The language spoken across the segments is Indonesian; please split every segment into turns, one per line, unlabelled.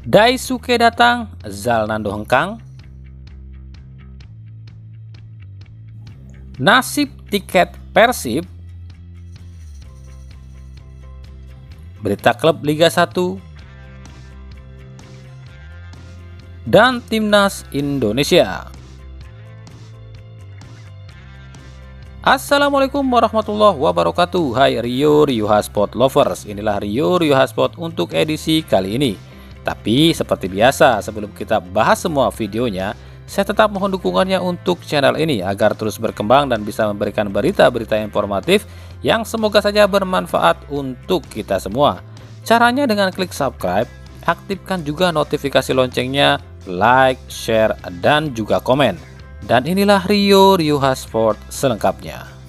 Daisuke datang, Zalnando hengkang. Nasib tiket Persib. Berita klub Liga 1 dan Timnas Indonesia. Assalamualaikum warahmatullahi wabarakatuh. Hai Rio Hotspot lovers, inilah Rio Hotspot untuk edisi kali ini. Tapi seperti biasa, sebelum kita bahas semua videonya, saya tetap mohon dukungannya untuk channel ini agar terus berkembang dan bisa memberikan berita-berita informatif yang semoga saja bermanfaat untuk kita semua. Caranya dengan klik subscribe, aktifkan juga notifikasi loncengnya, like, share, dan juga komen. Dan inilah Rio Hotspot selengkapnya.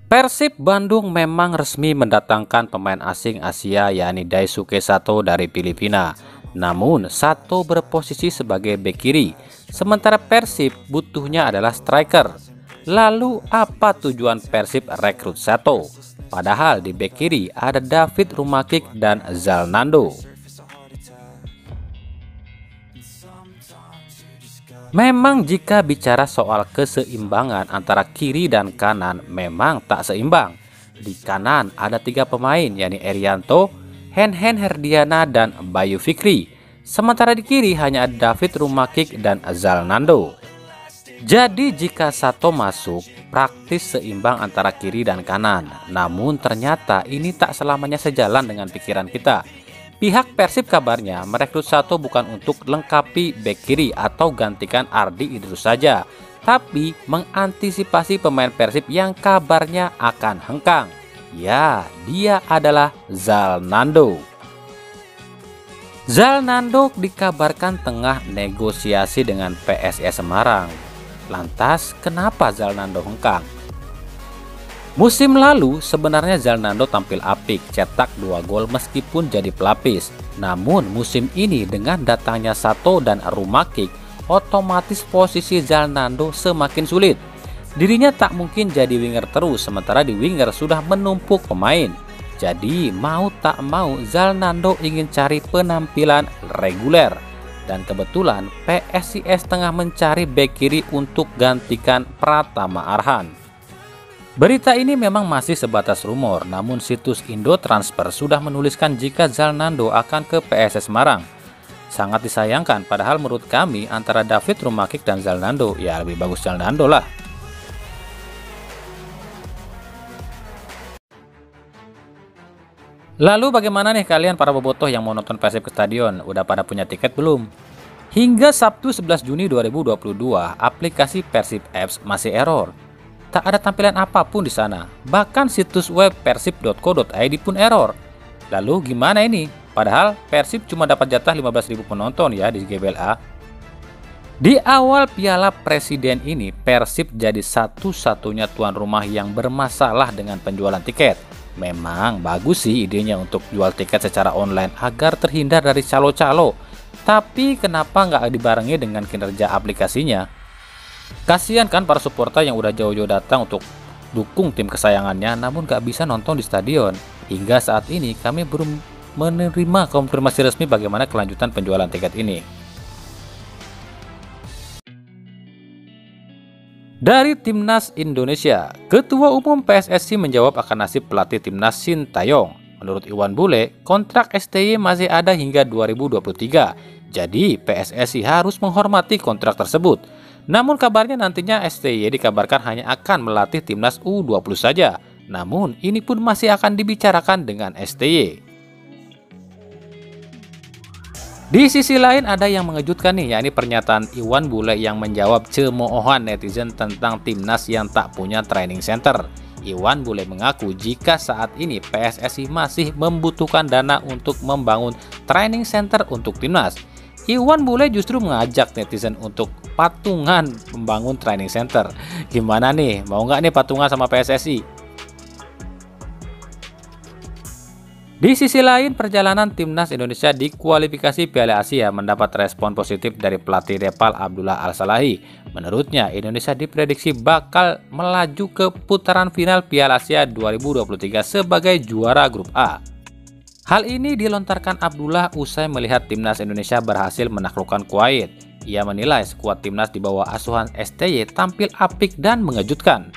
Persib Bandung memang resmi mendatangkan pemain asing Asia yakni Daisuke Sato dari Filipina. Namun Sato berposisi sebagai bek kiri, sementara Persib butuhnya adalah striker. Lalu apa tujuan Persib rekrut Sato? Padahal di bek kiri ada David Rumakik dan Zalnando. Memang jika bicara soal keseimbangan antara kiri dan kanan memang tak seimbang. Di kanan ada 3 pemain yakni Erianto, Hen Herdiana, dan Bayu Fikri. Sementara di kiri hanya ada David Rumakik dan Zalnando. Jadi jika Sato masuk praktis seimbang antara kiri dan kanan. Namun ternyata ini tak selamanya sejalan dengan pikiran kita. Pihak Persib kabarnya merekrut Sato bukan untuk lengkapi bek kiri atau gantikan Ardi Idrus saja, tapi mengantisipasi pemain Persib yang kabarnya akan hengkang. Ya, dia adalah Zalnando. Zalnando dikabarkan tengah negosiasi dengan PSS Semarang. Lantas, kenapa Zalnando hengkang? Musim lalu sebenarnya Zalnando tampil apik, cetak 2 gol meskipun jadi pelapis. Namun musim ini dengan datangnya Sato dan Rumakik, otomatis posisi Zalnando semakin sulit. Dirinya tak mungkin jadi winger terus, sementara di winger sudah menumpuk pemain. Jadi mau tak mau Zalnando ingin cari penampilan reguler. Dan kebetulan PSIS tengah mencari bek kiri untuk gantikan Pratama Arhan. Berita ini memang masih sebatas rumor, namun situs Indo Transfer sudah menuliskan jika Zalnando akan ke PSS Semarang. Sangat disayangkan, padahal menurut kami antara David Rumakik dan Zalnando, ya lebih bagus Zalnando lah. Lalu bagaimana nih kalian para bobotoh yang mau nonton Persib ke stadion? Udah pada punya tiket belum? Hingga Sabtu 11 Juni 2022, aplikasi Persib Apps masih error. Tak ada tampilan apapun di sana. Bahkan situs web persib.co.id pun error. Lalu gimana ini? Padahal Persib cuma dapat jatah 15.000 penonton ya di GBLA. Di awal Piala Presiden ini, Persib jadi satu-satunya tuan rumah yang bermasalah dengan penjualan tiket. Memang bagus sih idenya untuk jual tiket secara online agar terhindar dari calo-calo. Tapi kenapa nggak dibarengi dengan kinerja aplikasinya? Kasihan kan para supporter yang udah jauh-jauh datang untuk dukung tim kesayangannya namun gak bisa nonton di stadion. Hingga saat ini kami belum menerima konfirmasi resmi bagaimana kelanjutan penjualan tiket ini. Dari Timnas Indonesia, Ketua Umum PSSI menjawab akan nasib pelatih Timnas Sintayong. Menurut Iwan Bule, kontrak STY masih ada hingga 2023. Jadi PSSI harus menghormati kontrak tersebut. Namun kabarnya nantinya STY dikabarkan hanya akan melatih timnas U20 saja. Namun ini pun masih akan dibicarakan dengan STY. Di sisi lain ada yang mengejutkan nih, yakni pernyataan Iwan Bule yang menjawab cemoohan netizen tentang timnas yang tak punya training center. Iwan Bule mengaku jika saat ini PSSI masih membutuhkan dana untuk membangun training center untuk timnas. Iwan Bule justru mengajak netizen untuk patungan membangun training center. Gimana nih, mau nggak nih patungan sama PSSI? Di sisi lain, perjalanan timnas Indonesia di kualifikasi Piala Asia mendapat respon positif dari pelatih Nepal Abdullah Al-Salahi. Menurutnya, Indonesia diprediksi bakal melaju ke putaran final Piala Asia 2023 sebagai juara grup A. Hal ini dilontarkan Abdullah usai melihat timnas Indonesia berhasil menaklukkan Kuwait. Ia menilai skuad timnas di bawah asuhan STY tampil apik dan mengejutkan.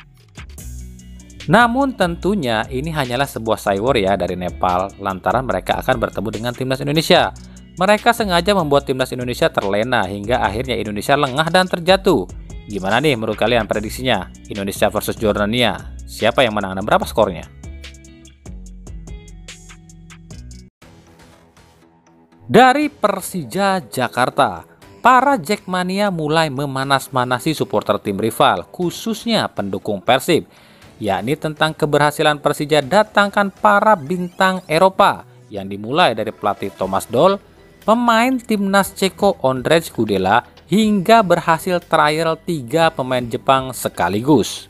Namun tentunya ini hanyalah sebuah cywar ya dari Nepal lantaran mereka akan bertemu dengan timnas Indonesia. Mereka sengaja membuat timnas Indonesia terlena hingga akhirnya Indonesia lengah dan terjatuh. Gimana nih menurut kalian prediksinya? Indonesia versus Jordania, siapa yang menang dan berapa skornya? Dari Persija Jakarta, para Jackmania mulai memanas-manasi supporter tim rival, khususnya pendukung Persib, yakni tentang keberhasilan Persija datangkan para bintang Eropa yang dimulai dari pelatih Thomas Doll, pemain timnas Ceko Ondrej Kudela, hingga berhasil trial 3 pemain Jepang sekaligus.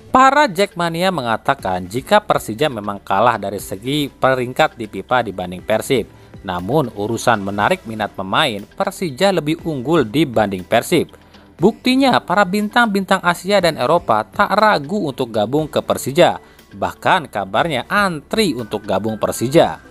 Para Jackmania mengatakan jika Persija memang kalah dari segi peringkat di FIFA dibanding Persib, namun urusan menarik minat pemain, Persija lebih unggul dibanding Persib. Buktinya para bintang-bintang Asia dan Eropa tak ragu untuk gabung ke Persija, bahkan kabarnya antri untuk gabung Persija.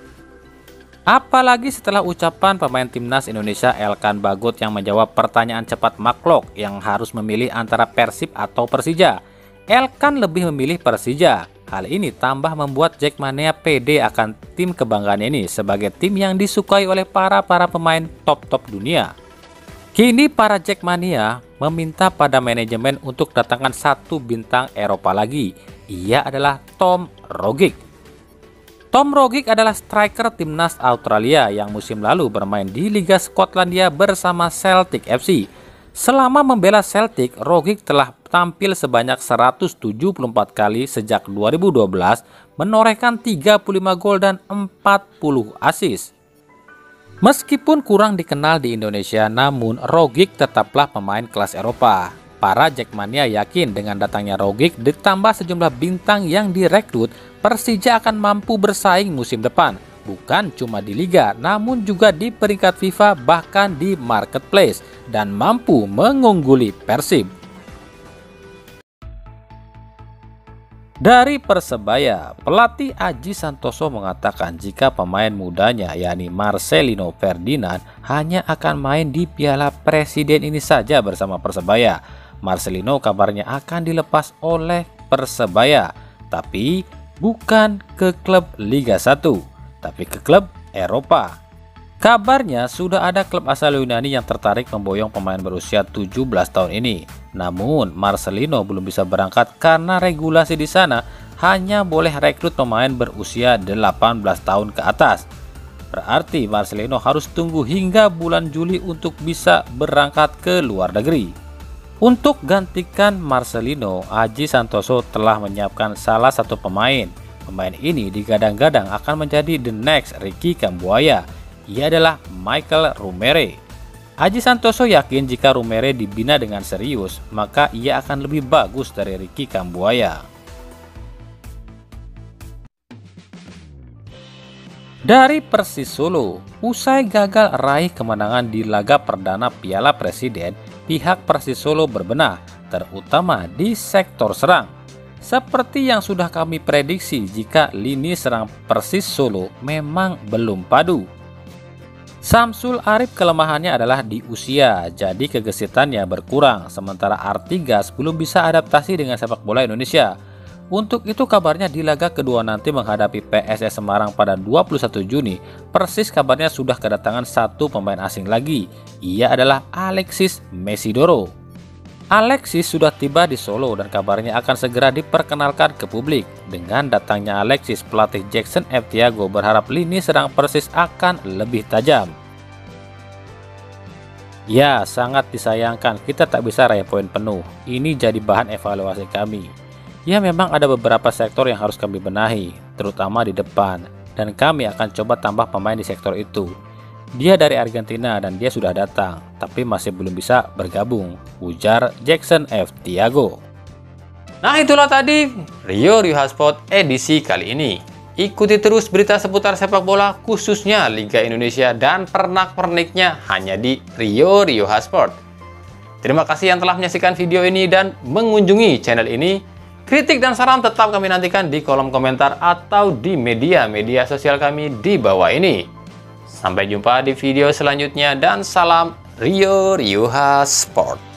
Apalagi setelah ucapan pemain timnas Indonesia Elkan Bagot yang menjawab pertanyaan cepat Maklok yang harus memilih antara Persib atau Persija. Elkan lebih memilih Persija. Hal ini tambah membuat Jackmania pede akan tim kebanggaan ini sebagai tim yang disukai oleh para pemain top dunia. Kini para Jackmania meminta pada manajemen untuk datangkan satu bintang Eropa lagi. Ia adalah Tom Rogic. Tom Rogic adalah striker timnas Australia yang musim lalu bermain di Liga Skotlandia bersama Celtic FC. Selama membela Celtic, Rogic telah tampil sebanyak 174 kali sejak 2012, menorehkan 35 gol dan 40 assist. Meskipun kurang dikenal di Indonesia, namun Rogic tetaplah pemain kelas Eropa. Para Jackmania yakin dengan datangnya Rogic ditambah sejumlah bintang yang direkrut, Persija akan mampu bersaing musim depan. Bukan cuma di Liga, namun juga di peringkat FIFA bahkan di marketplace dan mampu mengungguli Persib. Dari Persebaya, pelatih Aji Santoso mengatakan jika pemain mudanya yakni Marcelino Ferdinand hanya akan main di Piala Presiden ini saja bersama Persebaya. Marcelino kabarnya akan dilepas oleh Persebaya, tapi bukan ke klub Liga 1, tapi ke klub Eropa. Kabarnya sudah ada klub asal Yunani yang tertarik memboyong pemain berusia 17 tahun ini. Namun Marcelino belum bisa berangkat karena regulasi di sana hanya boleh rekrut pemain berusia 18 tahun ke atas. Berarti Marcelino harus tunggu hingga bulan Juli untuk bisa berangkat ke luar negeri. Untuk gantikan Marcelino, Aji Santoso telah menyiapkan salah satu pemain. Pemain ini digadang-gadang akan menjadi the next Ricky Kambuaya. Ia adalah Michael Rumere. Aji Santoso yakin jika Rumere dibina dengan serius, maka ia akan lebih bagus dari Ricky Kambuaya. Dari Persis Solo, usai gagal raih kemenangan di laga perdana Piala Presiden, pihak Persis Solo berbenah, terutama di sektor serang. Seperti yang sudah kami prediksi jika lini serang Persis Solo memang belum padu. Samsul Arif kelemahannya adalah di usia, jadi kegesitannya berkurang, sementara Artigas belum bisa adaptasi dengan sepak bola Indonesia. Untuk itu kabarnya di laga kedua nanti menghadapi PSS Semarang pada 21 Juni, Persis kabarnya sudah kedatangan satu pemain asing lagi. Ia adalah Alexis Mesidoro. Alexis sudah tiba di Solo dan kabarnya akan segera diperkenalkan ke publik. Dengan datangnya Alexis, pelatih Jackson F. Tiago berharap lini serang Persis akan lebih tajam. Ya, sangat disayangkan kita tak bisa raih poin penuh. Ini jadi bahan evaluasi kami. Ya, memang ada beberapa sektor yang harus kami benahi, terutama di depan, dan kami akan coba tambah pemain di sektor itu. Dia dari Argentina dan dia sudah datang, tapi masih belum bisa bergabung, ujar Jackson F. Tiago. Nah itulah tadi Rio Sport edisi kali ini. Ikuti terus berita seputar sepak bola khususnya Liga Indonesia dan pernak-perniknya hanya di Rio Sport. Terima kasih yang telah menyaksikan video ini dan mengunjungi channel ini. Kritik dan saran tetap kami nantikan di kolom komentar atau di media sosial kami di bawah ini. Sampai jumpa di video selanjutnya dan salam Rio Sport.